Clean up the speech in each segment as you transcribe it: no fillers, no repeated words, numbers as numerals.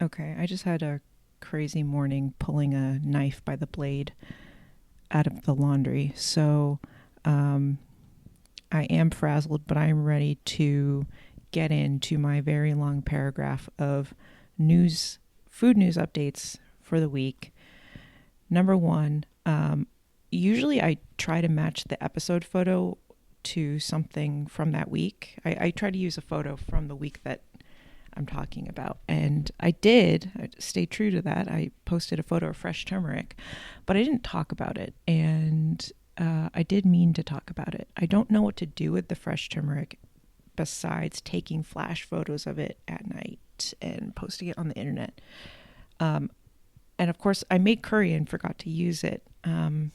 Okay, I just had a crazy morning pulling a knife by the blade out of the laundry. So um, I am frazzled, but I'm ready to get into my very long paragraph of news, food news updates for the week. Number one, usually I try to match the episode photo to something from that week. I try to use a photo from the week that I'm talking about. And I stayed true to that. I posted a photo of fresh turmeric, but I didn't talk about it. And I did mean to talk about it. I don't know what to do with the fresh turmeric besides taking flash photos of it at night and posting it on the internet. Um, and of course, I made curry and forgot to use it. I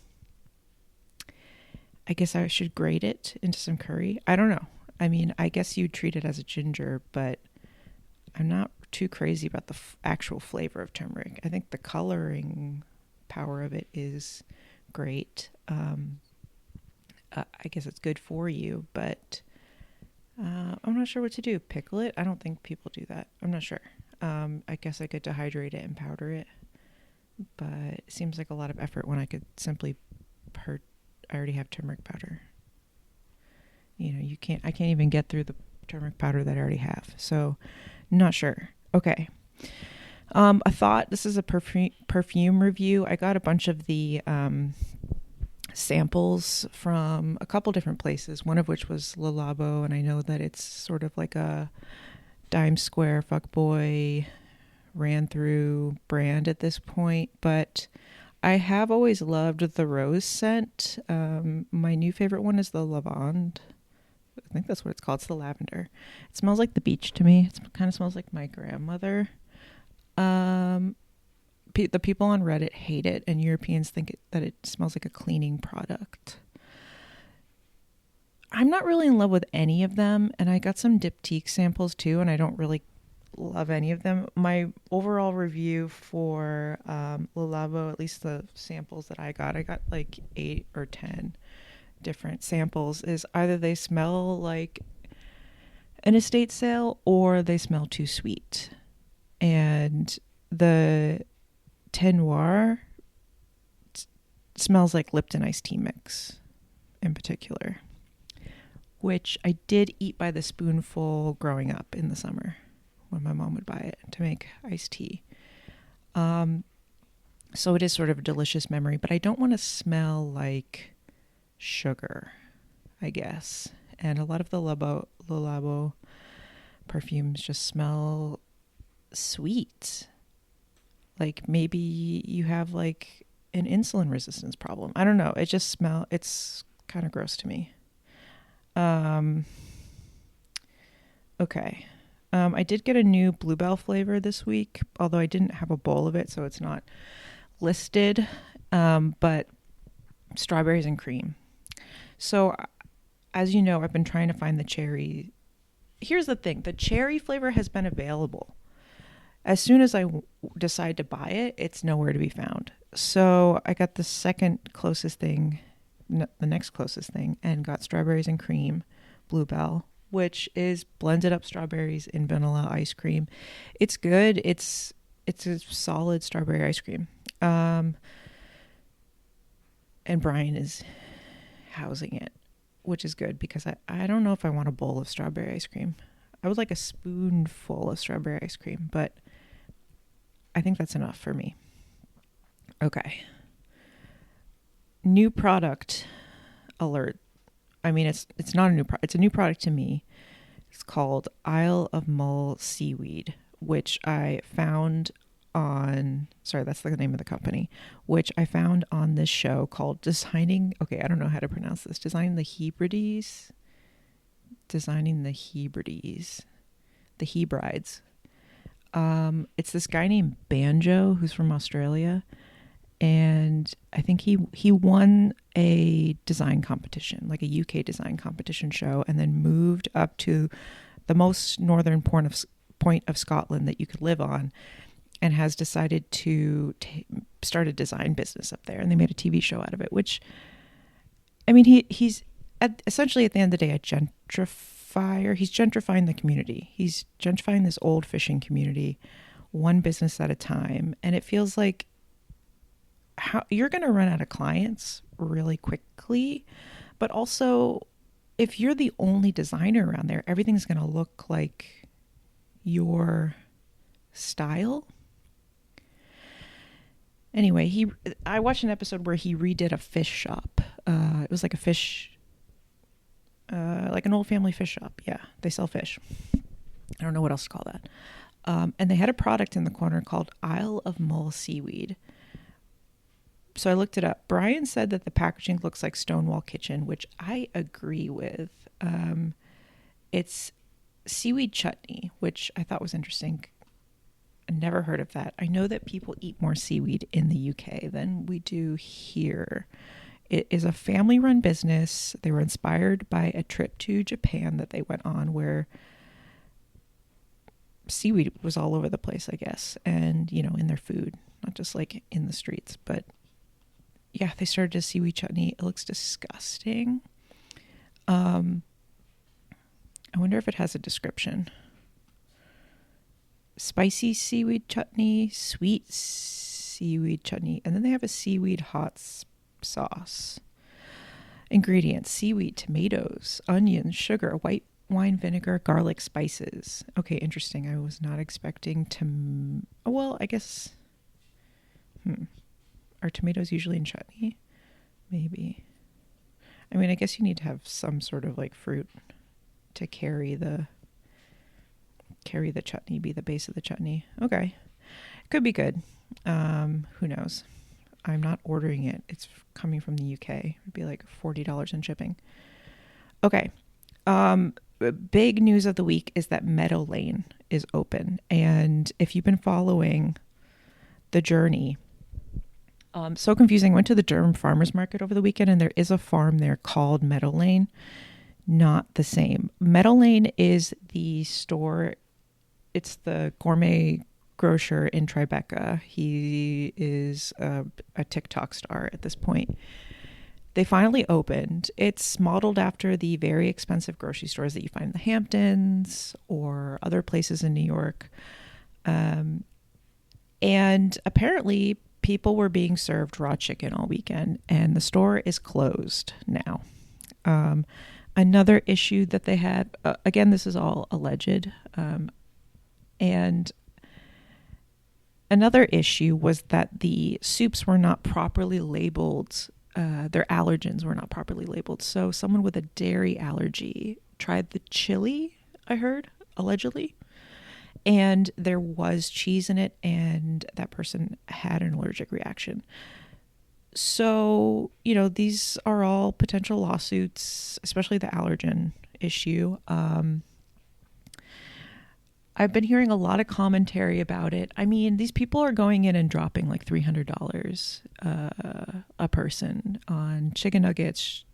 guess I should grate it into some curry. I don't know. I mean, I guess you'd treat it as a ginger, but I'm not too crazy about the actual flavor of turmeric. I think the coloring power of it is great. I guess it's good for you, but I'm not sure what to do. Pickle it? I don't think people do that. I'm not sure. I guess I could dehydrate it and powder it, but it seems like a lot of effort when I could simply I already have turmeric powder. I can't even get through the turmeric powder that I already have. So, not sure. Okay. A thought. This is a perfume review. I got a bunch of the samples from a couple different places, one of which was Le Labo, and I know that it's sort of like a dime square fuckboy ran through brand at this point, but I have always loved the rose scent. My new favorite one is the lavande. I think that's what it's called. It's the lavender. It smells like the beach to me. It kind of smells like my grandmother. The people on Reddit hate it, and Europeans think that it smells like a cleaning product. I'm not really in love with any of them, and I got some diptyque samples too, and I don't really love any of them. My overall review for Le Labo, at least the samples that I got like 8 or 10 different samples, is either they smell like an estate sale or they smell too sweet. And the Ten Noir smells like Lipton iced tea mix in particular, which I did eat by the spoonful growing up in the summer when my mom would buy it to make iced tea. So it is sort of a delicious memory, but I don't want to smell like sugar, I guess. And a lot of the Le Labo perfumes just smell sweet. Like maybe you have like an insulin resistance problem. I don't know. It's kind of gross to me. Okay. I did get a new Bluebell flavor this week, although I didn't have a bowl of it, so it's not listed. But strawberries and cream. So, as you know, I've been trying to find the cherry. Here's the thing. The cherry flavor has been available. As soon as I decide to buy it, it's nowhere to be found. So I got the next closest thing, and got strawberries and cream, Bluebell, which is blended up strawberries in vanilla ice cream. It's good. It's a solid strawberry ice cream. And Brian is housing it, which is good because I don't know if I want a bowl of strawberry ice cream. I would like a spoonful of strawberry ice cream, but I think that's enough for me. Okay. New product alert. I mean, it's not a new product. It's a new product to me. It's called Isle of Mull Seaweed, which I found that's the name of the company, which I found on this show called Designing the Hebrides. The Hebrides. It's this guy named Banjo who's from Australia, and I think he won a design competition, like a UK design competition show, and then moved up to the most northern point of Scotland that you could live on, and has decided to start a design business up there. And they made a TV show out of it, which, I mean, he's essentially at the end of the day a gentrifier. He's gentrifying the community. He's gentrifying this old fishing community one business at a time. And it feels like how you're going to run out of clients really quickly, but also if you're the only designer around there, everything's going to look like your style. Anyway, I watched an episode where he redid a fish shop. It was like a fish, like an old family fish shop. Yeah, they sell fish. I don't know what else to call that. And they had a product in the corner called Isle of Mull Seaweed. So I looked it up. Brian said that the packaging looks like Stonewall Kitchen, which I agree with. It's seaweed chutney, which I thought was interesting. I never heard of that. I know that people eat more seaweed in the UK than we do here. It is a family-run business. They were inspired by a trip to Japan that they went on where seaweed was all over the place, I guess, and, you know, in their food, not just like in the streets. But yeah, they started a seaweed chutney. It looks disgusting. I wonder if it has a description. Spicy seaweed chutney, sweet seaweed chutney, and then they have a seaweed hot sauce. Ingredients: seaweed, tomatoes, onions, sugar, white wine vinegar, garlic, spices. Okay, interesting. I was not expecting well, I guess are tomatoes usually in chutney? Maybe. I mean, I guess you need to have some sort of like fruit to carry the chutney, be the base of the chutney. Okay. Could be good. Who knows? I'm not ordering it. It's coming from the UK. It'd be like $40 in shipping. Okay. Big news of the week is that Meadow Lane is open. And if you've been following the journey, so confusing. I went to the Durham Farmers Market over the weekend, and there is a farm there called Meadow Lane. Not the same. Meadow Lane is the store. It's the gourmet grocer in Tribeca. He is a TikTok star at this point. They finally opened. It's modeled after the very expensive grocery stores that you find in the Hamptons or other places in New York. And apparently people were being served raw chicken all weekend, and the store is closed now. Another issue that they had, again, this is all alleged, and another issue was that the soups were not properly labeled. Their allergens were not properly labeled. So someone with a dairy allergy tried the chili, I heard, allegedly, and there was cheese in it, and that person had an allergic reaction. So, you know, these are all potential lawsuits, especially the allergen issue. I've been hearing a lot of commentary about it. I mean, these people are going in and dropping like $300 a person on chicken nuggets,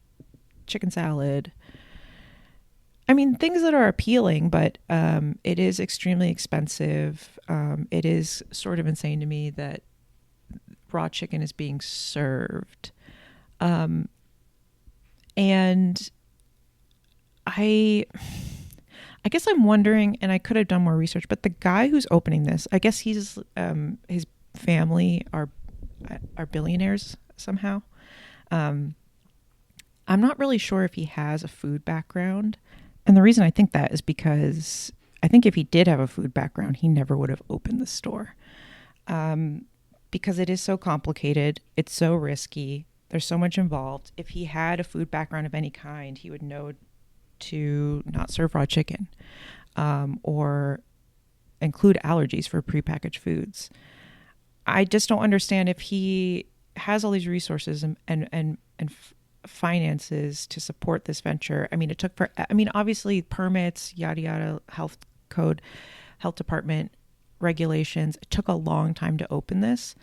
chicken salad. I mean, things that are appealing, but it is extremely expensive. It is sort of insane to me that raw chicken is being served. And I guess I'm wondering, and I could have done more research, but the guy who's opening this, I guess he's his family are billionaires somehow. I'm not really sure if he has a food background. And the reason I think that is because I think if he did have a food background, he never would have opened the store. Because it is so complicated. It's so risky. There's so much involved. If he had a food background of any kind, he would know to not serve raw chicken, or include allergies for prepackaged foods. I just don't understand if he has all these resources and finances to support this venture. I mean, obviously permits, yada, yada, health code, health department regulations. It took a long time to open this.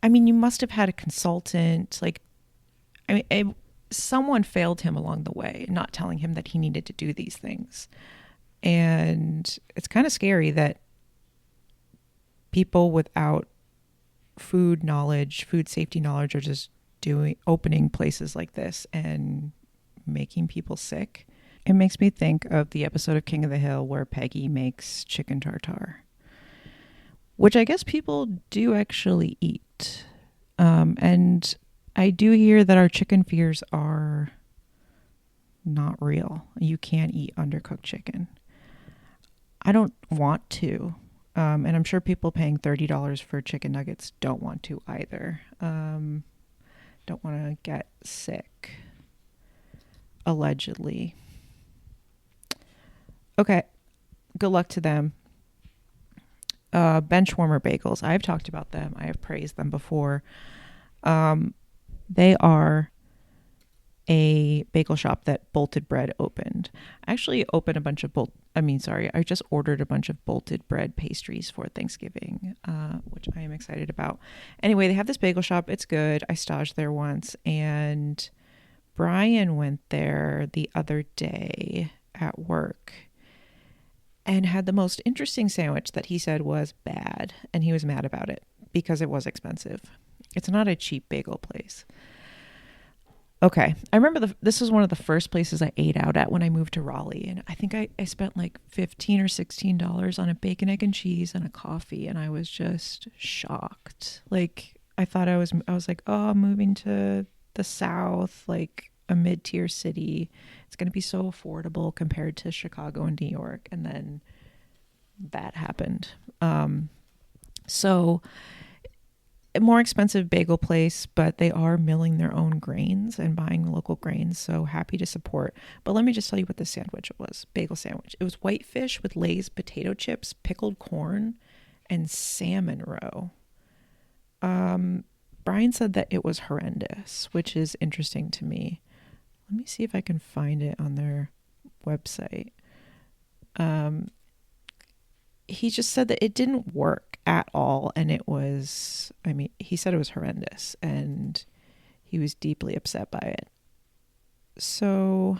I mean, you must have had a consultant, someone failed him along the way, not telling him that he needed to do these things. And it's kind of scary that people without food knowledge, food safety knowledge, are just opening places like this and making people sick. It makes me think of the episode of King of the Hill where Peggy makes chicken tartare. which I guess people do actually eat. And I do hear that our chicken fears are not real. You can't eat undercooked chicken. I don't want to. And I'm sure people paying $30 for chicken nuggets don't want to either. Don't want to get sick, allegedly. Okay, good luck to them. Benchwarmer bagels. I've talked about them. I have praised them before. They are a bagel shop that Bolted Bread opened. I actually opened a bunch of I just ordered a bunch of Bolted Bread pastries for Thanksgiving, which I am excited about. Anyway, they have this bagel shop. It's good. I staged there once, and Brian went there the other day at work and had the most interesting sandwich that he said was bad, and he was mad about it because it was expensive. It's not a cheap bagel place. Okay, I remember this was one of the first places I ate out at when I moved to Raleigh, and I think I spent like $15 or $16 on a bacon, egg, and cheese and a coffee, and I was just shocked. Like, I was like, oh, I'm moving to the South, like a mid-tier city. It's going to be so affordable compared to Chicago and New York, and then that happened. So a more expensive bagel place, but they are milling their own grains and buying local grains, so happy to support. But let me just tell you what the sandwich was. Bagel sandwich. It was whitefish with Lay's potato chips, pickled corn, and salmon roe. Brian said that it was horrendous, which is interesting to me. Let me see if I can find it on their website. He just said that it didn't work at all, and he said it was horrendous, and he was deeply upset by it. So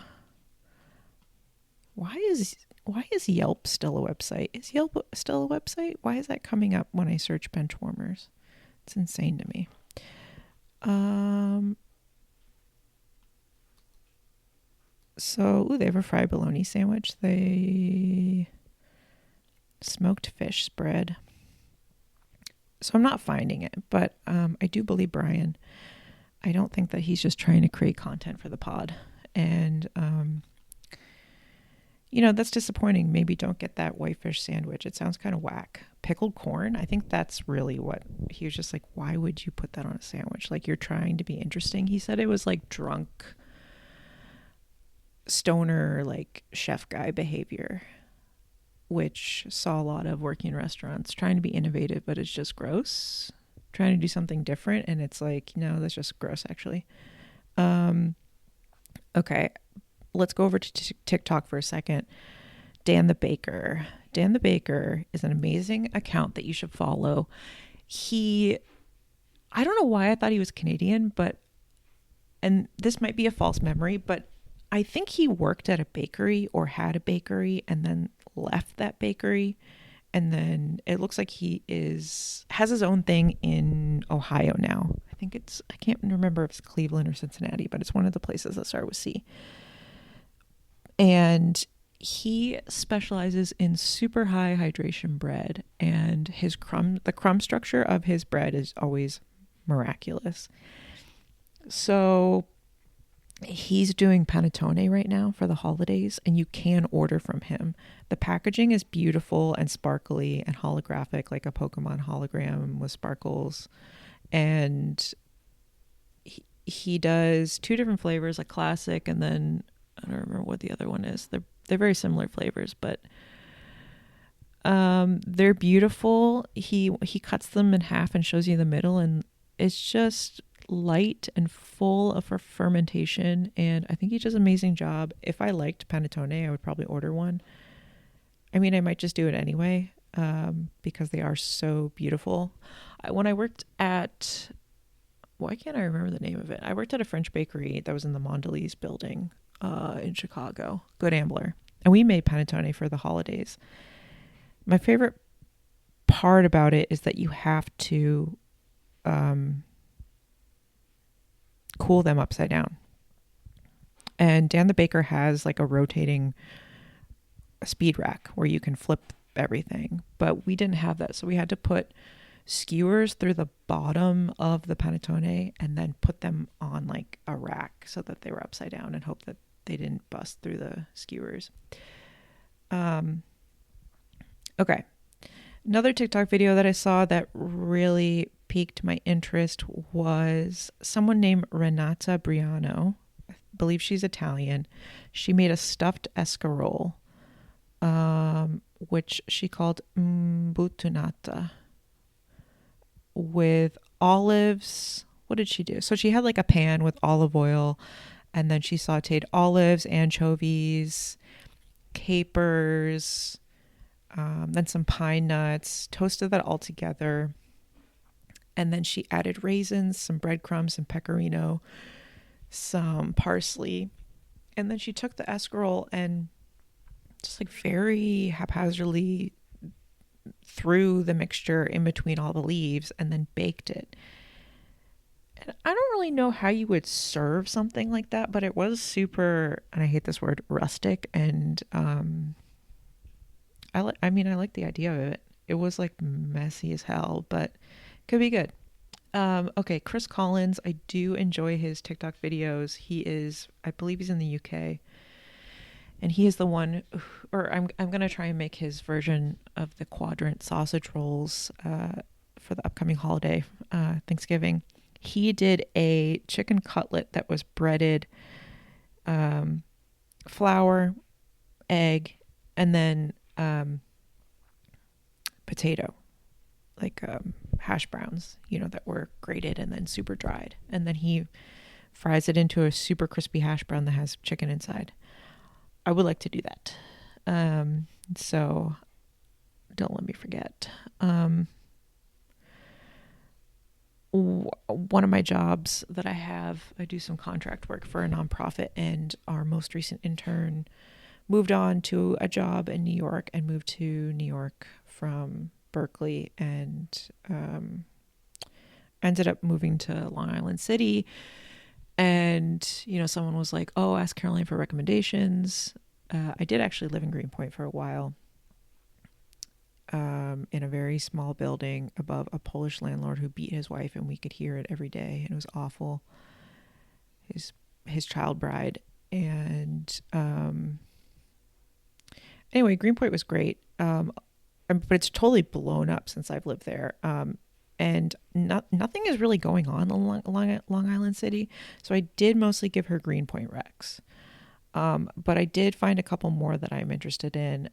why is Yelp still a website? Is Yelp still a website? Why is that coming up when I search benchwarmers? It's insane to me. So they have a fried bologna sandwich. They smoked fish spread. So I'm not finding it, but I do believe Brian. I don't think that he's just trying to create content for the pod. And, that's disappointing. Maybe don't get that whitefish sandwich. It sounds kind of whack. Pickled corn, I think that's really what he was just like, why would you put that on a sandwich? Like, you're trying to be interesting. He said it was like drunk stoner, like chef guy behavior, which saw a lot of working in restaurants, trying to be innovative, but it's just gross. Trying to do something different, and it's like, no, that's just gross, actually. Okay, let's go over to TikTok for a second. Dan the Baker. Dan the Baker is an amazing account that you should follow. I don't know why I thought he was Canadian, and this might be a false memory, but I think he worked at a bakery or had a bakery and then left that bakery, and then it looks like he has his own thing in Ohio now. I can't remember if it's Cleveland or Cincinnati, but it's one of the places that start with C. And he specializes in super high hydration bread, and the crumb structure of his bread is always miraculous. So he's doing panettone right now for the holidays, and you can order from him. The packaging is beautiful and sparkly and holographic, like a Pokemon hologram with sparkles. And he does two different flavors, like classic, and then I don't remember what the other one is. They're very similar flavors, but they're beautiful. He cuts them in half and shows you the middle, and it's just light and full of fermentation, and I think he does an amazing job. If I liked panettone, I would probably order one. I mean, I might just do it anyway, because they are so beautiful. When I worked at, why can't I remember the name of it? I worked at a French bakery that was in the Mondelez building in Chicago, Good Ambler, and we made panettone for the holidays. My favorite part about it is that you have to cool them upside down. And Dan the Baker has like a rotating speed rack where you can flip everything, but we didn't have that. So we had to put skewers through the bottom of the panettone and then put them on like a rack so that they were upside down and hope that they didn't bust through the skewers. Okay. Another TikTok video that I saw that really piqued my interest was someone named Renata Briano. I believe she's Italian. She made a stuffed escarole, which she called buttonata, with olives. What did she do? So she had like a pan with olive oil, and then she sauteed olives, anchovies, capers, then some pine nuts, toasted that all together. And then she added raisins, some breadcrumbs, some pecorino, some parsley. And then she took the escarole and just like very haphazardly threw the mixture in between all the leaves and then baked it. And I don't really know how you would serve something like that, but it was super, and I hate this word, rustic. And I like the idea of it. It was like messy as hell, but could be good. Okay, Chris Collins. I do enjoy his TikTok videos. I believe he's in the UK, and he is the one, or I'm gonna try and make his version of the quadrant sausage rolls for the upcoming holiday, Thanksgiving. He did a chicken cutlet that was breaded, flour, egg, and then potato, like hash browns, that were grated and then super dried. And then he fries it into a super crispy hash brown that has chicken inside. I would like to do that. So don't let me forget. One of my jobs that I do some contract work for a nonprofit, and our most recent intern moved on to a job in New York and moved to New York from Berkeley, and ended up moving to Long Island City. And, someone was like, oh, ask Caroline for recommendations. I did actually live in Greenpoint for a while, in a very small building above a Polish landlord who beat his wife, and we could hear it every day. And it was awful. His child bride. And anyway, Greenpoint was great. But it's totally blown up since I've lived there. And nothing is really going on in Long Island City. So I did mostly give her Greenpoint Rex. But I did find a couple more that I'm interested in.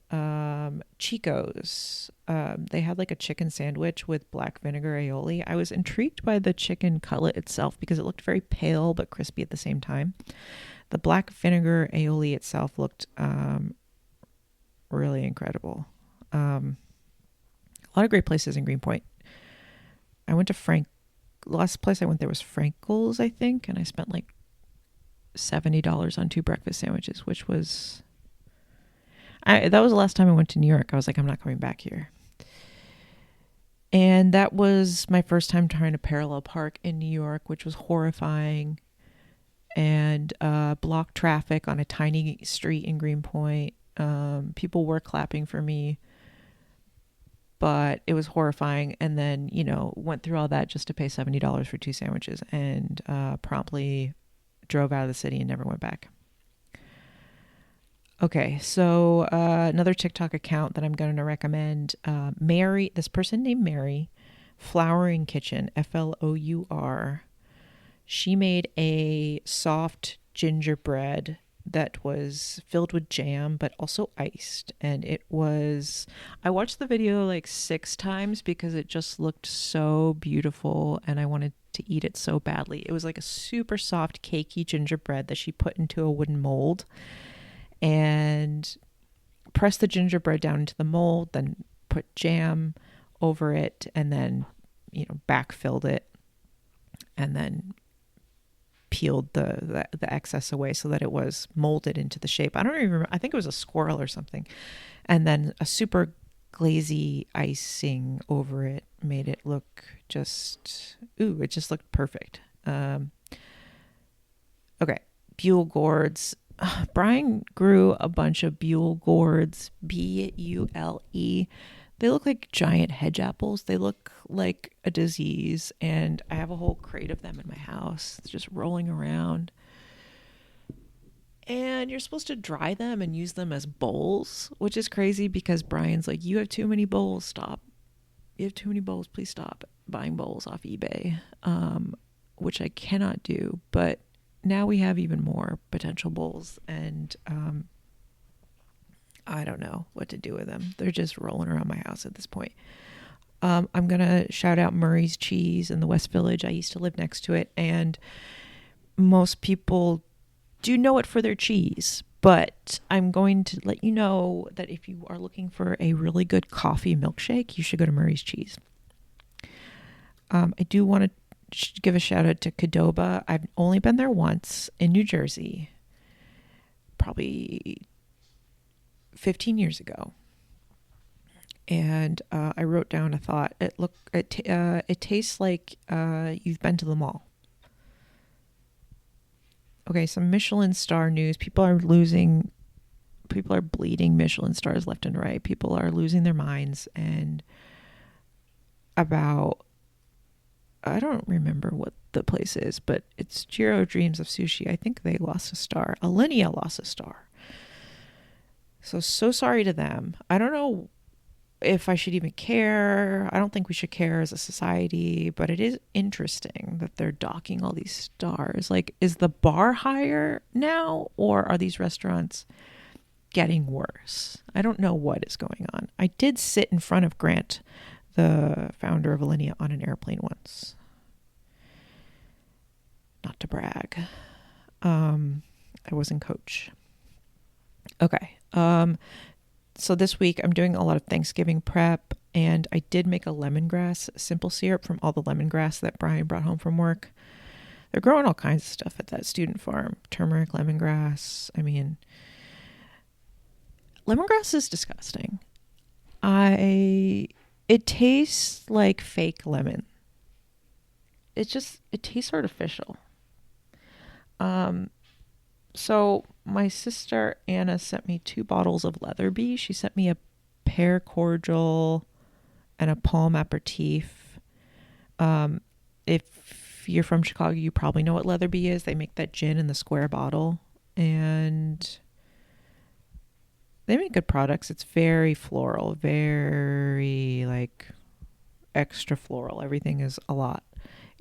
Chico's. They had like a chicken sandwich with black vinegar aioli. I was intrigued by the chicken cutlet itself because it looked very pale but crispy at the same time. The black vinegar aioli itself looked really incredible. A lot of great places in Greenpoint. I went to the last place I went there was Frankel's, I think, and I spent like $70 on 2 breakfast sandwiches, which was, that was the last time I went to New York. I was like, I'm not coming back here. And that was my first time trying to parallel park in New York, which was horrifying, and blocked traffic on a tiny street in Greenpoint. People were clapping for me, but it was horrifying. And then, went through all that just to pay $70 for 2 sandwiches, and promptly drove out of the city and never went back. Okay, so another TikTok account that I'm going to recommend, Mary, this person named Mary, Flowering Kitchen, Flour. She made a soft gingerbread that was filled with jam, but also iced. And I watched the video like 6 times because it just looked so beautiful and I wanted to eat it so badly. It was like a super soft, cakey gingerbread that she put into a wooden mold and pressed the gingerbread down into the mold, then put jam over it, and then, backfilled it, and then peeled the excess away so that it was molded into the shape. I don't even remember. I think it was a squirrel or something. And then a super glazy icing over it made it look it just looked perfect. Okay. Buell gourds. Brian grew a bunch of Buell gourds, Bule. They look like giant hedge apples. They look like a disease, and I have a whole crate of them in my house, just rolling around. And you're supposed to dry them and use them as bowls, which is crazy because Brian's like, "You have too many bowls. Stop. You have too many bowls. Please stop buying bowls off eBay," which I cannot do. But now we have even more potential bowls, and I don't know what to do with them. They're just rolling around my house at this point. I'm going to shout out Murray's Cheese in the West Village. I used to live next to it, and most people do know it for their cheese, but I'm going to let you know that if you are looking for a really good coffee milkshake, you should go to Murray's Cheese. I do want to give a shout out to Qdoba. I've only been there once in New Jersey, probably 15 years ago. And I wrote down a thought. It tastes like you've been to the mall. Okay, some Michelin star news. People are bleeding Michelin stars left and right. People are losing their minds. And I don't remember what the place is, but it's Jiro Dreams of Sushi. I think they lost a star. Alinea lost a star. So sorry to them. I don't know if I should even care. I don't think we should care as a society, but it is interesting that they're docking all these stars. Like, is the bar higher now, or are these restaurants getting worse? I don't know what is going on. I did sit in front of Grant, the founder of Alinea, on an airplane once. Not to brag. I was in coach. Okay. So this week I'm doing a lot of Thanksgiving prep, and I did make a lemongrass simple syrup from all the lemongrass that Brian brought home from work. They're growing all kinds of stuff at that student farm. Turmeric, lemongrass. I mean, lemongrass is disgusting. It tastes like fake lemon. It tastes artificial. So my sister Anna sent me 2 bottles of Leatherby. She sent me a pear cordial and a palm aperitif. If you're from Chicago, you probably know what Leatherby is. They make that gin in the square bottle, and they make good products. It's very floral, very like extra floral. Everything is a lot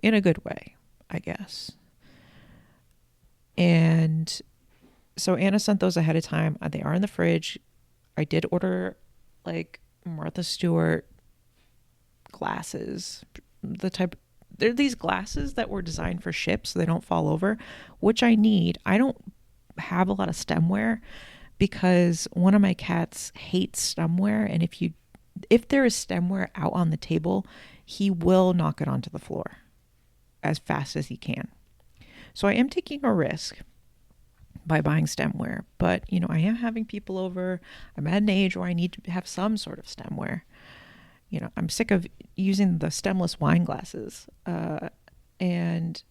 in a good way, I guess. And so Anna sent those ahead of time. They are in the fridge. I did order like Martha Stewart glasses. They're these glasses that were designed for ships so they don't fall over, which I need. I don't have a lot of stemware because one of my cats hates stemware, and if there is stemware out on the table, he will knock it onto the floor as fast as he can. So I am taking a risk by buying stemware, but I am having people over. I'm at an age where I need to have some sort of stemware. I'm sick of using the stemless wine glasses and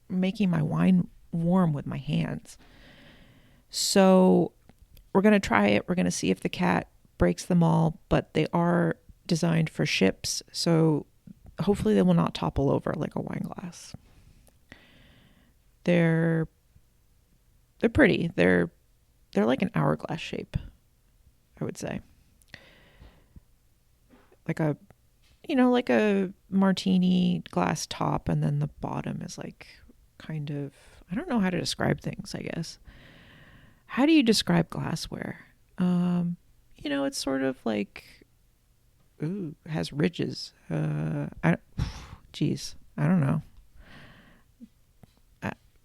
making my wine warm with my hands. So we're going to try it. We're going to see if the cat breaks them all, but they are designed for ships, so hopefully they will not topple over like a wine glass. They're pretty. They're like an hourglass shape, I would say. Like a martini glass top, and then the bottom is like kind of, I don't know how to describe things, I guess. How do you describe glassware? It's sort of like, has ridges. I don't know.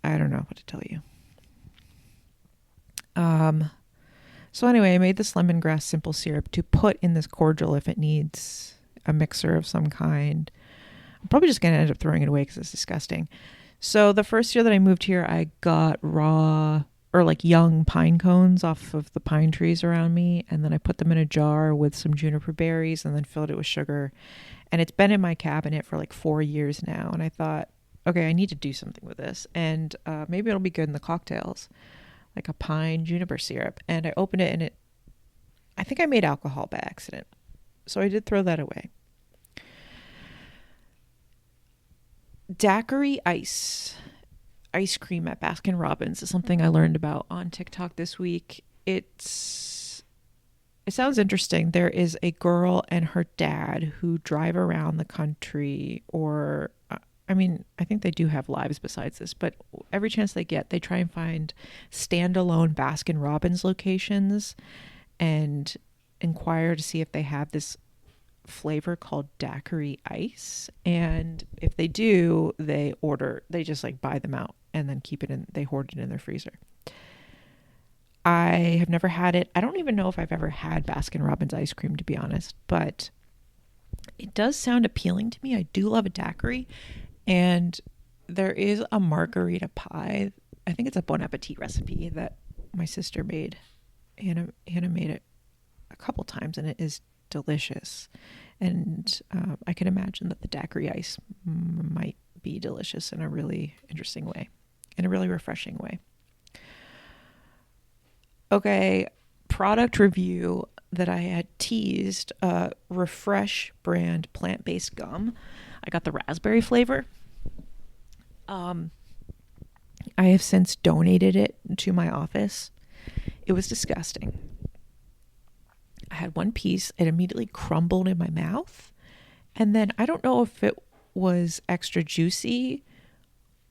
I don't know what to tell you. So anyway, I made this lemongrass simple syrup to put in this cordial if it needs a mixer of some kind. I'm probably just going to end up throwing it away because it's disgusting. So the first year that I moved here, I got raw or like young pine cones off of the pine trees around me. And then I put them in a jar with some juniper berries and then filled it with sugar. And it's been in my cabinet for like 4 years now. And I thought, okay, I need to do something with this. And maybe it'll be good in the cocktails. like a pine juniper syrup. And I opened it and I think I made alcohol by accident. So I did throw that away. Daiquiri ice cream at Baskin Robbins is something I learned about on TikTok this week. It sounds interesting. There is a girl and her dad who drive around the country, or I mean, I think they do have lives besides this, but every chance they get, they try and find standalone Baskin Robbins locations and inquire to see if they have this flavor called daiquiri ice. And if they do, they just like buy them out and then they hoard it in their freezer. I have never had it. I don't even know if I've ever had Baskin Robbins ice cream, to be honest, but it does sound appealing to me. I do love a daiquiri, and there is a margarita pie. I think it's a Bon Appetit recipe that my sister made. Hannah made it a couple times, and it is delicious. And I can imagine that the daiquiri ice might be delicious in a really interesting way, in a really refreshing way. Okay, product review that I had teased, Refresh brand plant-based gum. I got the raspberry flavor. I have since donated it to my office. It was disgusting. I had one piece. It immediately crumbled in my mouth. And then I don't know if it was extra juicy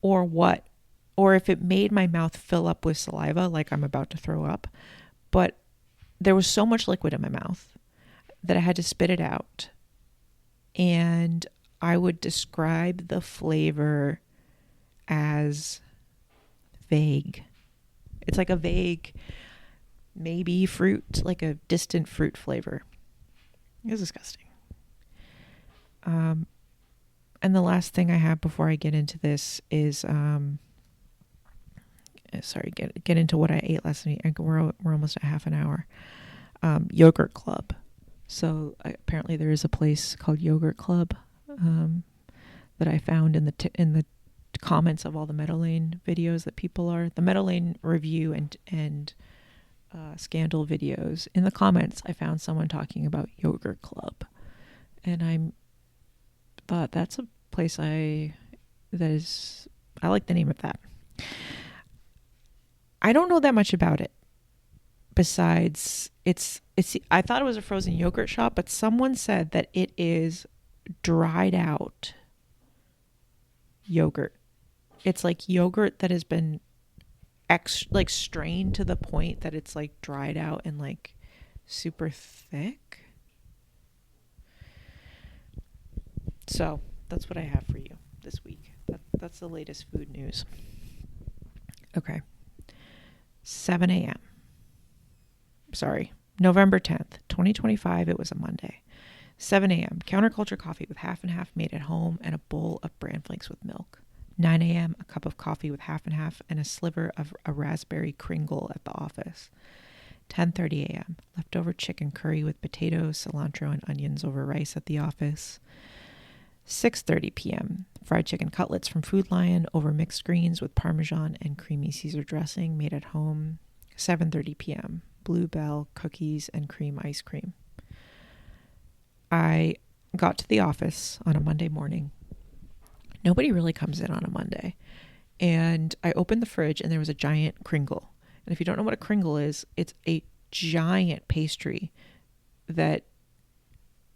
or what, or if it made my mouth fill up with saliva like I'm about to throw up. But there was so much liquid in my mouth that I had to spit it out. And I would describe the flavor as vague. It's like a vague, maybe fruit, like a distant fruit flavor. It was disgusting. And the last thing I have before I get into this is, get into what I ate last night. We're almost at half an hour. Yogurt Club. So apparently there is a place called Yogurt Club that I found in the comments of all the Meadow Lane videos that people are, the Meadow Lane review and scandal videos. In the comments, I found someone talking about Yogurt Club, and I thought that's a place I like the name of that. I don't know that much about it. Besides, I thought it was a frozen yogurt shop, but someone said that it is dried out yogurt. It's like yogurt that has been strained to the point that it's like dried out and like super thick. So that's what I have for you this week. That's the latest food news. Okay. 7 a.m. Sorry, November 10th, 2025. It was a Monday. 7 a.m. Counterculture coffee with half and half made at home and a bowl of bran flakes with milk. 9 a.m. A cup of coffee with half and half and a sliver of a raspberry Kringle at the office. 10:30 a.m. Leftover chicken curry with potatoes, cilantro, and onions over rice at the office. 6:30 p.m. Fried chicken cutlets from Food Lion over mixed greens with Parmesan and creamy Caesar dressing made at home. 7:30 p.m. Bluebell cookies and cream ice cream. I got to the office on a Monday morning. Nobody really comes in on a Monday. And I opened the fridge and there was a giant Kringle. And if you don't know what a Kringle is, it's a giant pastry that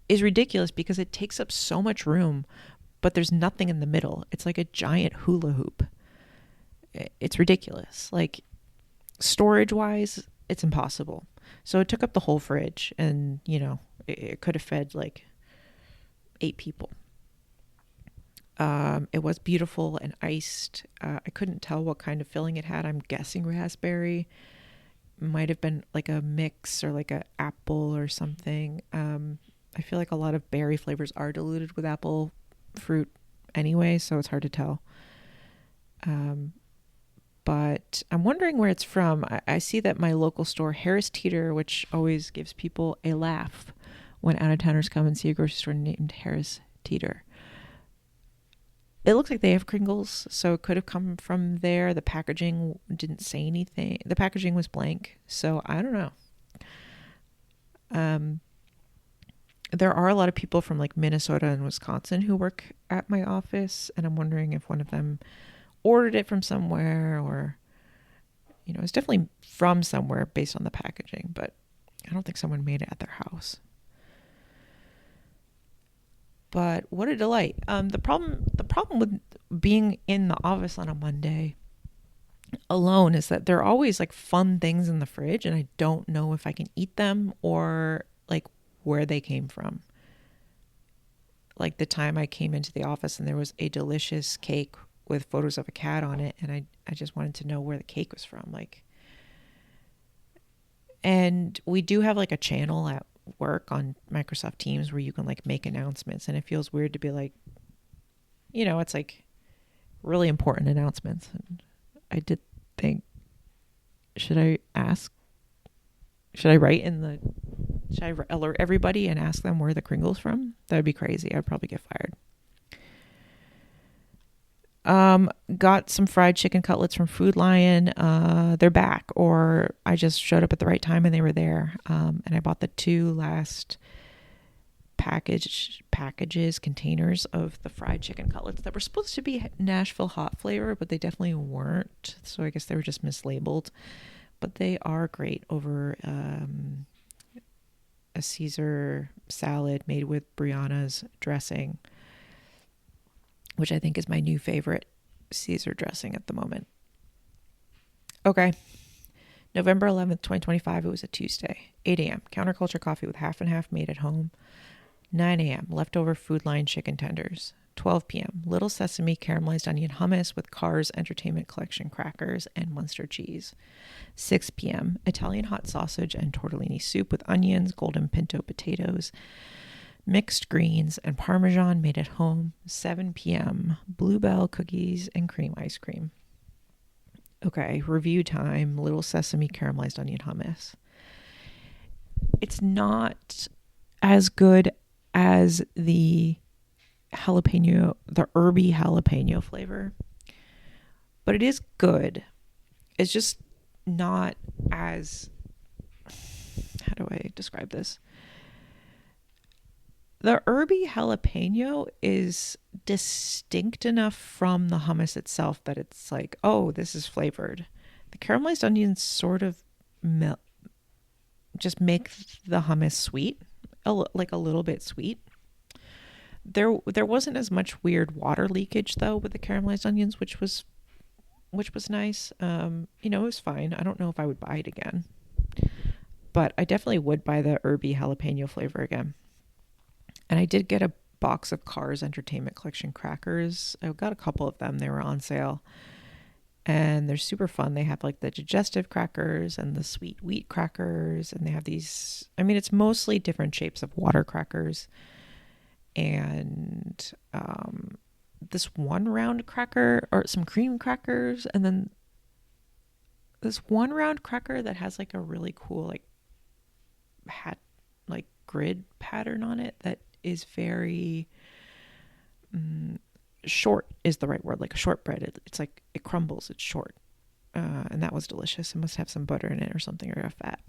is ridiculous because it takes up so much room, but there's nothing in the middle. It's like a giant hula hoop. It's ridiculous. Like, storage wise, it's impossible. So it took up the whole fridge, and it could have fed like 8 people. It was beautiful and iced. I couldn't tell what kind of filling it had. I'm guessing raspberry. Might have been like a mix or like a apple or something. I feel like a lot of berry flavors are diluted with apple fruit anyway, so it's hard to tell. But I'm wondering where it's from. I see that my local store, Harris Teeter, which always gives people a laugh when out-of-towners come and see a grocery store named Harris Teeter. It looks like they have Kringles, so it could have come from there. The packaging didn't say anything. The packaging was blank, so I don't know. There are a lot of people from like Minnesota and Wisconsin who work at my office, and I'm wondering if one of them ordered it from somewhere, or it's definitely from somewhere based on the packaging, but I don't think someone made it at their house. But what a delight. The problem with being in the office on a Monday alone is that there are always like fun things in the fridge, and I don't know if I can eat them or like where they came from. Like the time I came into the office and there was a delicious cake with photos of a cat on it, and I just wanted to know where the cake was from. And we do have like a channel at work on Microsoft Teams where you can like make announcements, and it feels weird to be like, it's like really important announcements. And I did think, should I alert everybody and ask them where the Kringle's from? That would be crazy. I'd probably get fired. Got some fried chicken cutlets from Food Lion. They're back, or I just showed up at the right time and they were there. And I bought the 2 last containers of the fried chicken cutlets that were supposed to be Nashville hot flavor, but they definitely weren't. So I guess they were just mislabeled, but they are great over, a Caesar salad made with Brianna's dressing, which I think is my new favorite Caesar dressing at the moment. Okay. November 11th, 2025. It was a Tuesday. 8 a.m. Counterculture coffee with half and half made at home. 9 a.m. Leftover Food Line chicken tenders. 12 p.m. Little Sesame caramelized onion hummus with Cars Entertainment Collection crackers and Munster cheese. 6 p.m. Italian hot sausage and tortellini soup with onions, golden pinto potatoes, mixed greens, and Parmesan made at home. 7 p.m. Bluebell cookies and cream ice cream. Okay, review time. Little Sesame caramelized onion hummus. It's not as good as the jalapeno, the herby jalapeno flavor, but it is good. It's just not as, how do I describe this? The herby jalapeno is distinct enough from the hummus itself that it's like, oh, this is flavored. The caramelized onions sort of just make the hummus sweet, like a little bit sweet. There wasn't as much weird water leakage though with the caramelized onions, which was nice. It was fine. I don't know if I would buy it again, but I definitely would buy the herby jalapeno flavor again. And I did get a box of Cars Entertainment Collection crackers. I got a couple of them. They were on sale. And they're super fun. They have like the digestive crackers and the sweet wheat crackers. And they have these, it's mostly different shapes of water crackers. And this one round cracker, or some cream crackers. And then this one round cracker that has like a really cool like grid pattern on it that is very short is the right word, like a shortbread. It's like it crumbles, it's short, and that was delicious. It must have some butter in it or something, or a fat.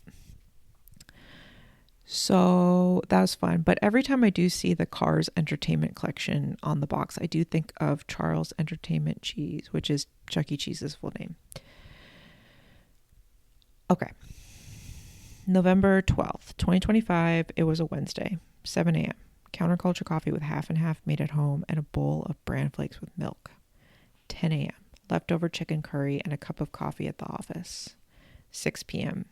So that was fun. But every time I do see the Cars Entertainment Collection on the box, I do think of Charles Entertainment Cheese, which is Chuck E. Cheese's full name. Okay. November 12th, 2025. It was a Wednesday. 7 a.m. Counterculture coffee with half and half made at home and a bowl of bran flakes with milk. 10 a.m. Leftover chicken curry and a cup of coffee at the office. 6 p.m.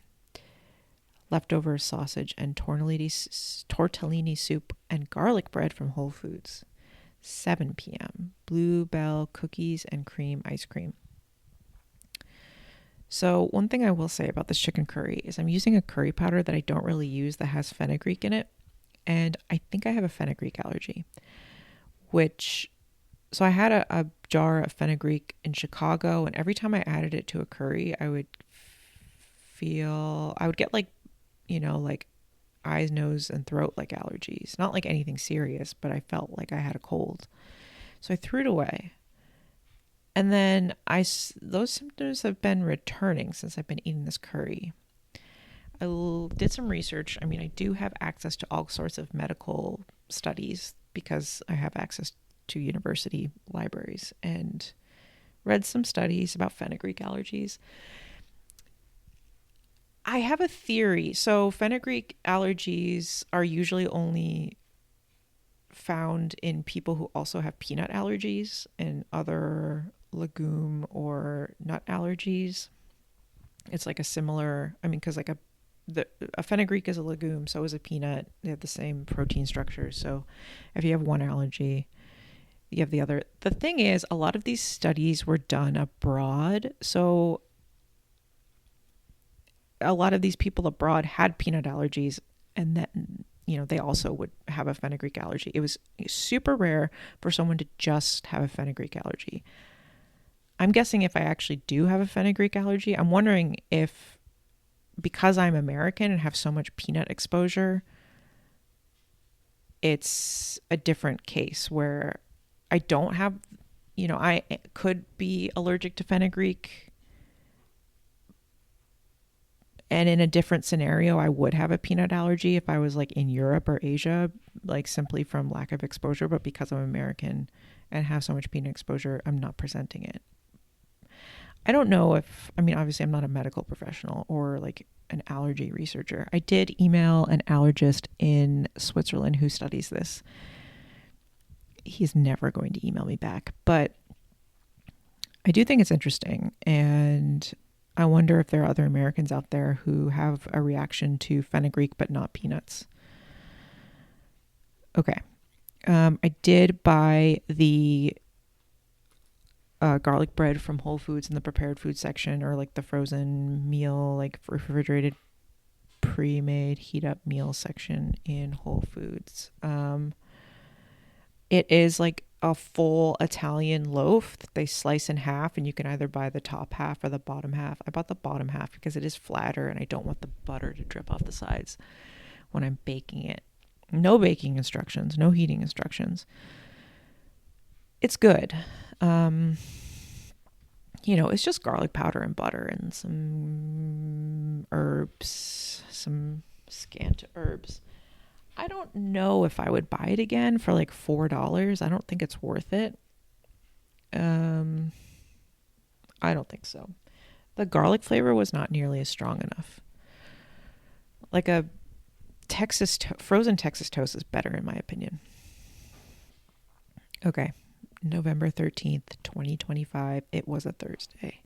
Leftover sausage and tortellini soup and garlic bread from Whole Foods. 7 p.m. Bluebell cookies and cream ice cream. So one thing I will say about this chicken curry is I'm using a curry powder that I don't really use that has fenugreek in it. And I think I have a fenugreek allergy, so I had a jar of fenugreek in Chicago, and every time I added it to a curry, I would get like eyes, nose, and throat like allergies. Not like anything serious, but I felt like I had a cold. So I threw it away. And then those symptoms have been returning since I've been eating this curry. I did some research. I mean, I do have access to all sorts of medical studies because I have access to university libraries, and read some studies about fenugreek allergies. I have a theory. So fenugreek allergies are usually only found in people who also have peanut allergies and other legume or nut allergies. It's like a similar, I mean, because like a fenugreek is a legume, so is a peanut. They have the same protein structure. So if you have one allergy, you have the other. The thing is, a lot of these studies were done abroad. So a lot of these people abroad had peanut allergies, and then, they also would have a fenugreek allergy. It was super rare for someone to just have a fenugreek allergy. I'm guessing if I actually do have a fenugreek allergy, I'm wondering if, because I'm American and have so much peanut exposure, it's a different case where I don't have, I could be allergic to fenugreek. And in a different scenario, I would have a peanut allergy if I was like in Europe or Asia, like simply from lack of exposure. But because I'm American and have so much peanut exposure, I'm not presenting it. I don't know obviously I'm not a medical professional or like an allergy researcher. I did email an allergist in Switzerland who studies this. He's never going to email me back, but I do think it's interesting. And I wonder if there are other Americans out there who have a reaction to fenugreek, but not peanuts. Okay. I did buy the garlic bread from Whole Foods in the prepared food section, or like the frozen meal, like refrigerated, pre-made, heat up meal section in Whole Foods. It is like a full Italian loaf that they slice in half, and you can either buy the top half or the bottom half. I bought the bottom half because it is flatter and I don't want the butter to drip off the sides when I'm baking it. No baking instructions, no heating instructions. It's good. It's just garlic powder and butter and some herbs, some scant herbs. I don't know if I would buy it again for like $4. I don't think it's worth it. I don't think so. The garlic flavor was not nearly as strong enough. Like a frozen Texas toast is better in my opinion. Okay. November 13th, 2025. It was a Thursday.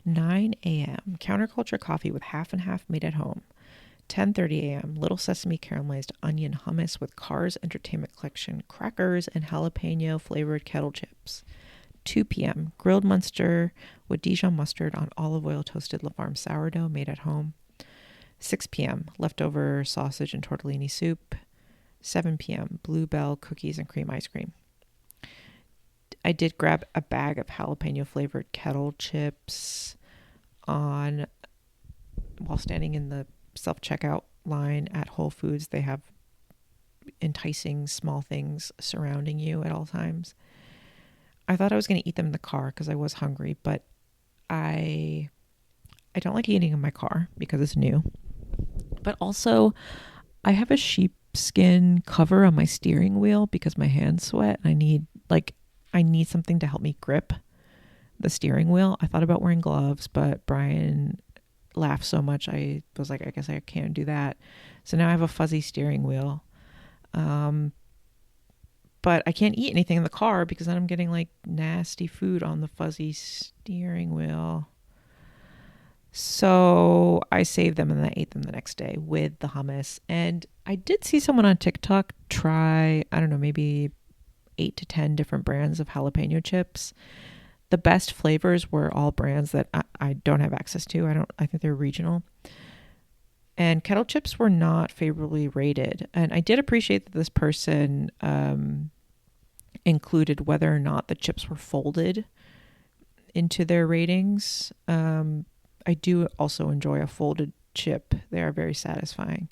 9 a.m. Counterculture coffee with half and half made at home. 10:30 a.m. Little Sesame caramelized onion hummus with Cars Entertainment Collection crackers and jalapeno flavored kettle chips. 2 p.m. Grilled Munster with Dijon mustard on olive oil toasted La Farm sourdough made at home. 6 p.m. Leftover sausage and tortellini soup. 7 p.m. Bluebell cookies and cream ice cream. I did grab a bag of jalapeno flavored kettle chips while standing in the self-checkout line at Whole Foods. They have enticing small things surrounding you at all times. I thought I was going to eat them in the car because I was hungry, but I don't like eating in my car because it's new. But also, I have a sheepskin cover on my steering wheel because my hands sweat. I need something to help me grip the steering wheel. I thought about wearing gloves, but Brian laughed so much I was like, I guess I can't do that. So now I have a fuzzy steering wheel. But I can't eat anything in the car because then I'm getting like nasty food on the fuzzy steering wheel. So I saved them and then I ate them the next day with the hummus. And I did see someone on TikTok try, I don't know, maybe 8 to 10 different brands of jalapeno chips. The best flavors were all brands that I don't have access to. I think they're regional. And kettle chips were not favorably rated. And I did appreciate that this person included whether or not the chips were folded into their ratings. I do also enjoy a folded chip. They are very satisfying.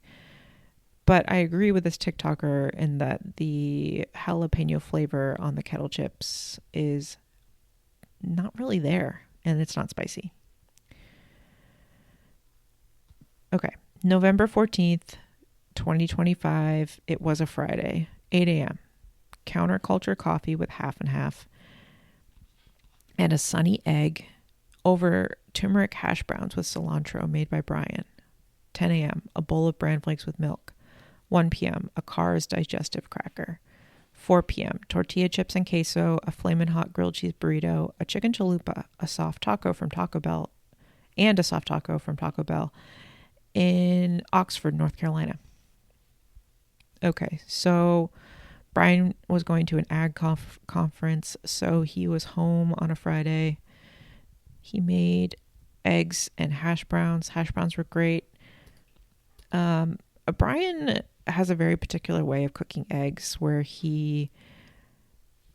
But I agree with this TikToker in that the jalapeno flavor on the kettle chips is not really there, and it's not spicy. Okay, November 14th, 2025. It was a Friday, 8 a.m. Counterculture coffee with half and half and a sunny egg over turmeric hash browns with cilantro made by Brian. 10 a.m. A bowl of bran flakes with milk. 1 p.m. A Carr's digestive cracker. 4 p.m. Tortilla chips and queso, a flamin' hot grilled cheese burrito, a chicken chalupa, a soft taco from Taco Bell, and a soft taco from Taco Bell in Oxford, North Carolina. Okay, so Brian was going to an ag conference, so he was home on a Friday. He made eggs and hash browns. Hash browns were great. Brian has a very particular way of cooking eggs where he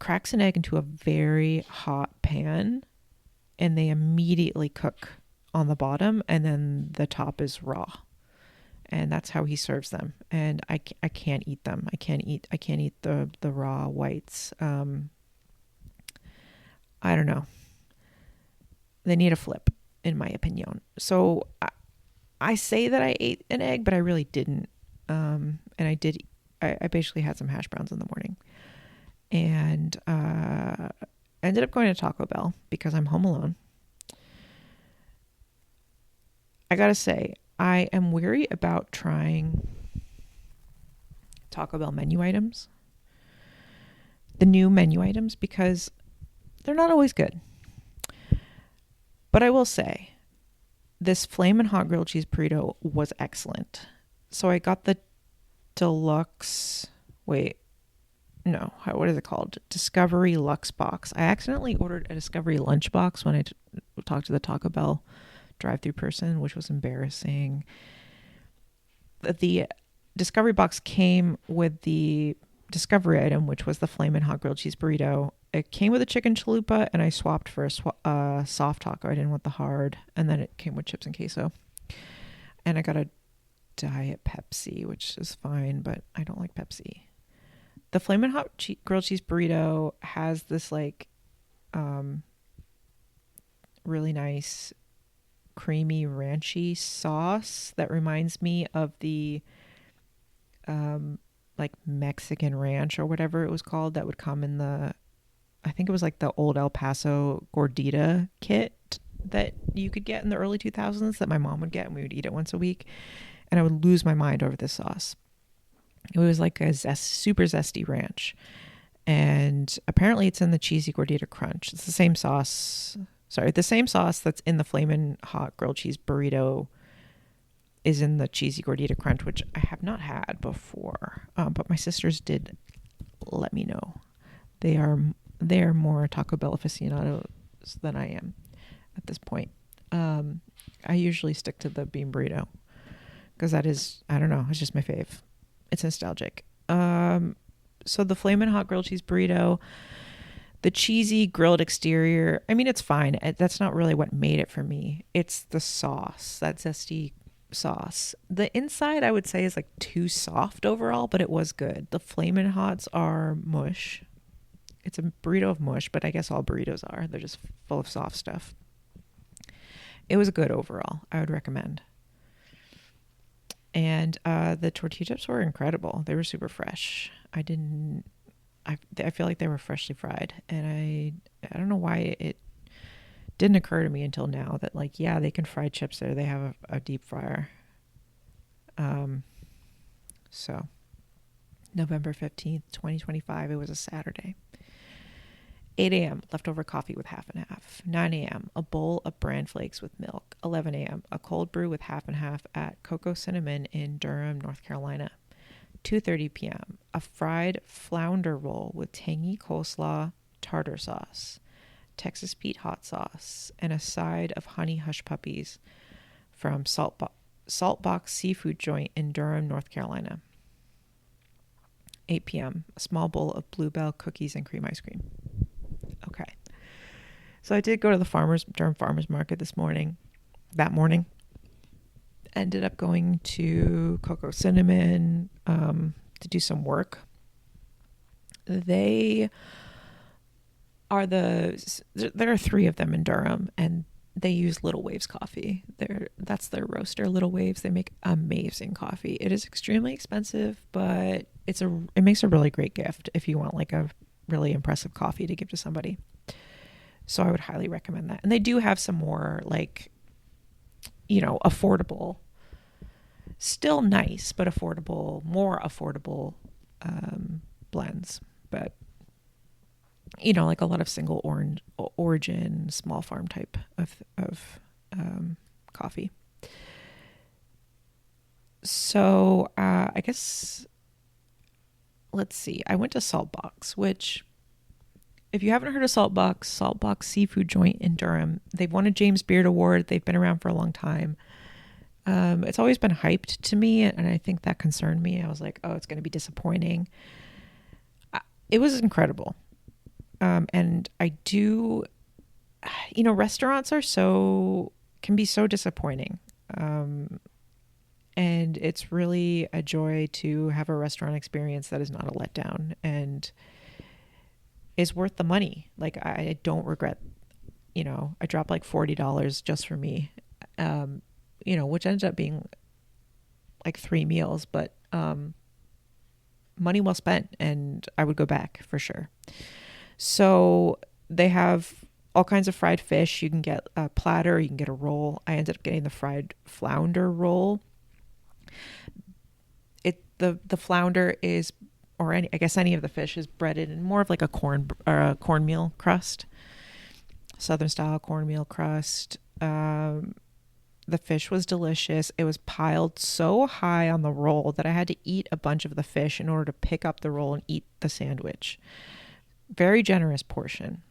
cracks an egg into a very hot pan and they immediately cook on the bottom and then the top is raw. And that's how he serves them. And I can't eat them. I can't eat the raw whites. I don't know. They need a flip, in my opinion. So I say that I ate an egg, but I really didn't. And I did. I basically had some hash browns in the morning, and I ended up going to Taco Bell because I'm home alone. I gotta say, I am wary about trying Taco Bell menu items, the new menu items, because they're not always good. But I will say, this flamin' hot grilled cheese burrito was excellent. So I got the deluxe, what is it called? Discovery Luxe box. I accidentally ordered a Discovery lunch box when I talked to the Taco Bell drive-thru person, which was embarrassing. The Discovery box came with the Discovery item, which was the flamin' hot grilled cheese burrito. It came with a chicken chalupa, and I swapped for a soft taco. I didn't want the hard, and then it came with chips and queso. And I got a Diet Pepsi, which is fine, but I don't like Pepsi. The flamin' hot grilled cheese burrito has this really nice creamy ranchy sauce that reminds me of the Mexican ranch or whatever it was called that would come in I think it was like the old El Paso gordita kit that you could get in the early 2000s that my mom would get, and we would eat it once a week. And I would lose my mind over this sauce. It was like a super zesty ranch. And apparently it's in the cheesy gordita crunch. It's the same sauce. The same sauce that's in the flamin' hot grilled cheese burrito is in the cheesy gordita crunch, which I have not had before. But my sisters did let me know. They are more Taco Bell aficionados than I am at this point. I usually stick to the bean burrito because that is, I don't know, it's just my fave. It's nostalgic. So the flamin' hot grilled cheese burrito, the cheesy grilled exterior, I mean, it's fine. That's not really what made it for me. It's the sauce, that zesty sauce. The inside, I would say, is like too soft overall, but it was good. The flamin' hots are mush. It's a burrito of mush, but I guess all burritos are. They're just full of soft stuff. It was good overall. I would recommend. And the tortilla chips were incredible. They were super fresh. I feel like they were freshly fried. And I don't know why it didn't occur to me until now that, like, yeah, they can fry chips there. They have a deep fryer. So November 15th, 2025, it was a Saturday. 8 a.m., leftover coffee with half and half. 9 a.m., a bowl of bran flakes with milk. 11 a.m., a cold brew with half and half at Cocoa Cinnamon in Durham, North Carolina. 2:30 p.m., a fried flounder roll with tangy coleslaw, tartar sauce, Texas Pete hot sauce, and a side of honey hush puppies from Saltbox seafood joint in Durham, North Carolina. 8 p.m., a small bowl of Bluebell cookies and cream ice cream. Okay. So I did go to the Durham Farmers Market that morning. ended up going to Coco Cinnamon to do some work. There are 3 of them in Durham, and they use Little Waves coffee. That's their roaster, Little Waves. They make amazing coffee. It is extremely expensive, but it makes a really great gift if you want like a really impressive coffee to give to somebody. So I would highly recommend that. And they do have some more like, affordable, still nice, but more affordable blends. But like a lot of single origin, small farm type of coffee. So I guess, let's see. I went to Saltbox, which, if you haven't heard of Saltbox Seafood Joint in Durham, they've won a James Beard Award. They've been around for a long time. It's always been hyped to me, and I think that concerned me. I was like, oh, it's going to be disappointing. It was incredible. And I do, restaurants can be so disappointing. And it's really a joy to have a restaurant experience that is not a letdown and is worth the money. Like, I don't regret, I dropped like $40 just for me, which ended up being like 3 meals, but money well spent, and I would go back for sure. So they have all kinds of fried fish. You can get a platter, you can get a roll. I ended up getting the fried flounder roll. The flounder is, I guess any of the fish is breaded in more of like a cornmeal crust, Southern style cornmeal crust. The fish was delicious. It was piled so high on the roll that I had to eat a bunch of the fish in order to pick up the roll and eat the sandwich. Very generous portion.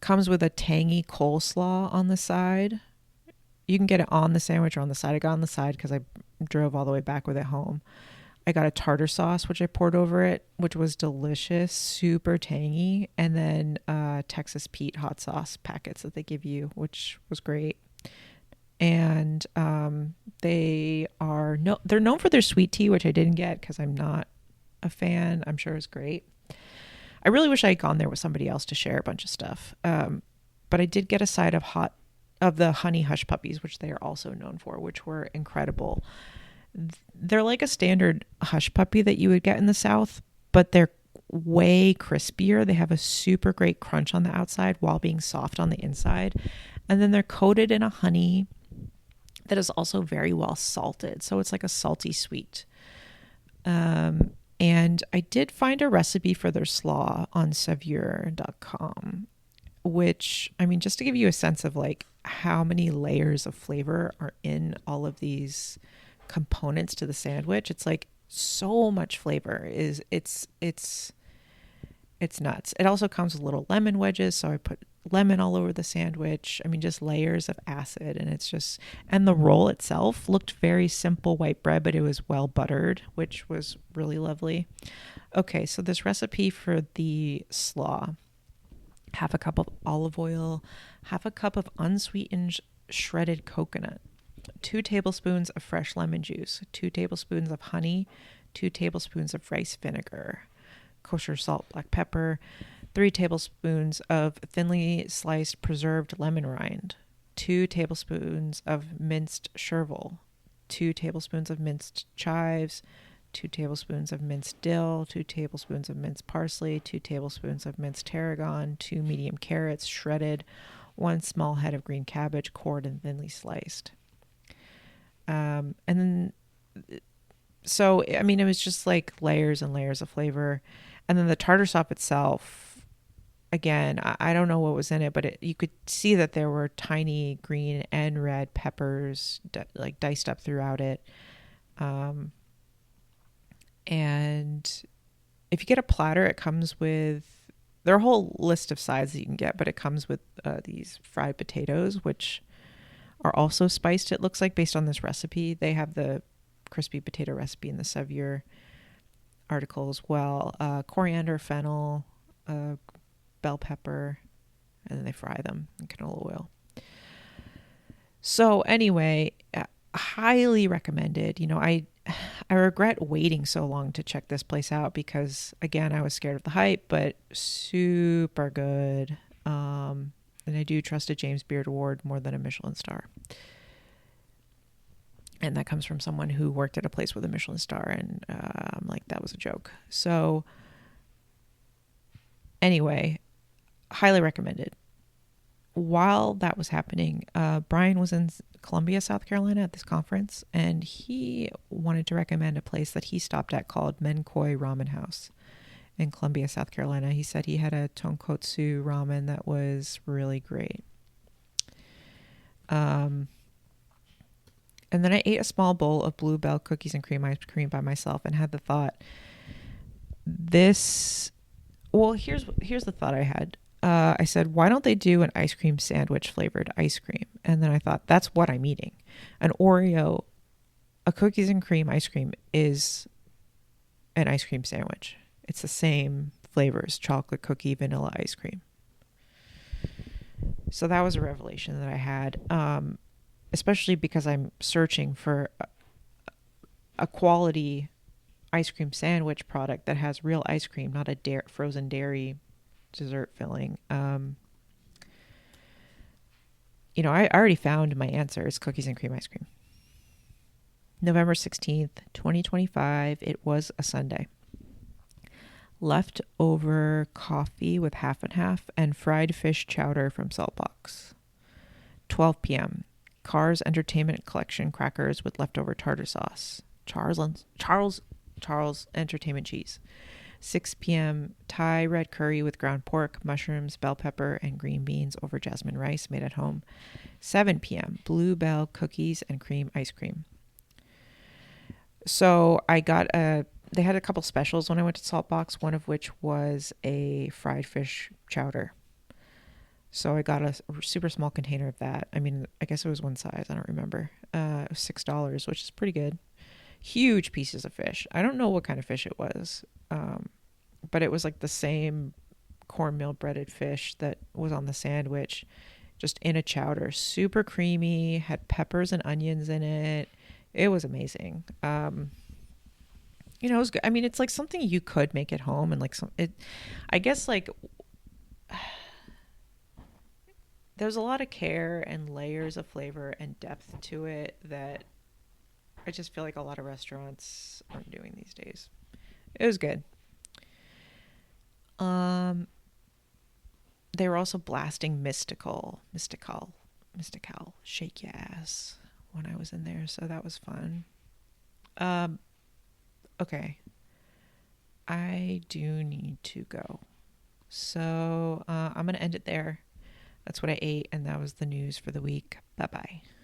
Comes with a tangy coleslaw on the side. You can get it on the sandwich or on the side. I got on the side because I drove all the way back with it home. I got a tartar sauce, which I poured over it, which was delicious, super tangy. And then Texas Pete hot sauce packets that they give you, which was great. And they're known for their sweet tea, which I didn't get because I'm not a fan. I'm sure it's great. I really wish I had gone there with somebody else to share a bunch of stuff. But I did get a side of the honey hush puppies, which they are also known for, which were incredible. They're like a standard hush puppy that you would get in the South, but they're way crispier. They have a super great crunch on the outside while being soft on the inside. And then they're coated in a honey that is also very well salted. So it's like a salty sweet. And I did find a recipe for their slaw on Savieur.com, which, just to give you a sense of like how many layers of flavor are in all of these components to the sandwich. It's like so much flavor. It's nuts. It also comes with little lemon wedges, so I put lemon all over the sandwich. Just layers of acid, and the roll itself looked very simple white bread, but it was well buttered, which was really lovely. Okay, so this recipe for the slaw: half a cup of olive oil, half a cup of unsweetened shredded coconut, 2 tablespoons of fresh lemon juice, 2 tablespoons of honey, 2 tablespoons of rice vinegar, kosher salt, black pepper, 3 tablespoons of thinly sliced preserved lemon rind, 2 tablespoons of minced chervil, 2 tablespoons of minced chives, 2 tablespoons of minced dill, 2 tablespoons of minced parsley, 2 tablespoons of minced tarragon, 2 medium carrots shredded, 1 small head of green cabbage cored and thinly sliced. And then, so, it was just like layers and layers of flavor. And then the tartar sauce itself, again, I don't know what was in it, but you could see that there were tiny green and red peppers like diced up throughout it. And if you get a platter, it comes with, there are a whole list of sides that you can get, but it comes with these fried potatoes, which are also spiced, it looks like, based on this recipe. They have the crispy potato recipe in the Savieur article as well. Coriander, fennel, bell pepper, and then they fry them in canola oil. So anyway, highly recommended. I regret waiting so long to check this place out because, again, I was scared of the hype, but super good. And I do trust a James Beard Award more than a Michelin star. And that comes from someone who worked at a place with a Michelin star, and I'm like, that was a joke. So anyway, highly recommended. While that was happening, Brian was in Columbia, South Carolina at this conference, and he wanted to recommend a place that he stopped at called Menkoi Ramen House in Columbia, South Carolina. He said he had a tonkotsu ramen that was really great. And then I ate a small bowl of Bluebell cookies and cream ice cream by myself and had the thought, here's the thought I had. I said, why don't they do an ice cream sandwich flavored ice cream? And then I thought, that's what I'm eating. An Oreo, a cookies and cream ice cream is an ice cream sandwich. It's the same flavors, chocolate, cookie, vanilla ice cream. So that was a revelation that I had, especially because I'm searching for a quality ice cream sandwich product that has real ice cream, not a frozen dairy dessert filling. I already found my answer. It's cookies and cream ice cream. November 16th, 2025. It was a Sunday. Leftover coffee with half and half and fried fish chowder from Saltbox. 12 p.m. Cars Entertainment Collection crackers with leftover tartar sauce. Charles Entertainment cheese. 6 p.m. Thai red curry with ground pork, mushrooms, bell pepper, and green beans over jasmine rice made at home. 7 p.m. Bluebell cookies and cream ice cream. So they had a couple specials when I went to Saltbox, one of which was a fried fish chowder. So I got a super small container of that. I mean, I guess it was one size. I don't remember. It was $6, which is pretty good. Huge pieces of fish. I don't know what kind of fish it was, but it was like the same cornmeal breaded fish that was on the sandwich, just in a chowder. Super creamy, had peppers and onions in it. It was amazing. It was good. I mean, it's like something you could make at home, and I guess like there's a lot of care and layers of flavor and depth to it that I just feel like a lot of restaurants aren't doing these days. It was good. They were also blasting Mystical, Shake Your Ass when I was in there, so that was fun. Okay. I do need to go. So I'm going to end it there. That's what I ate, and that was the news for the week. Bye-bye.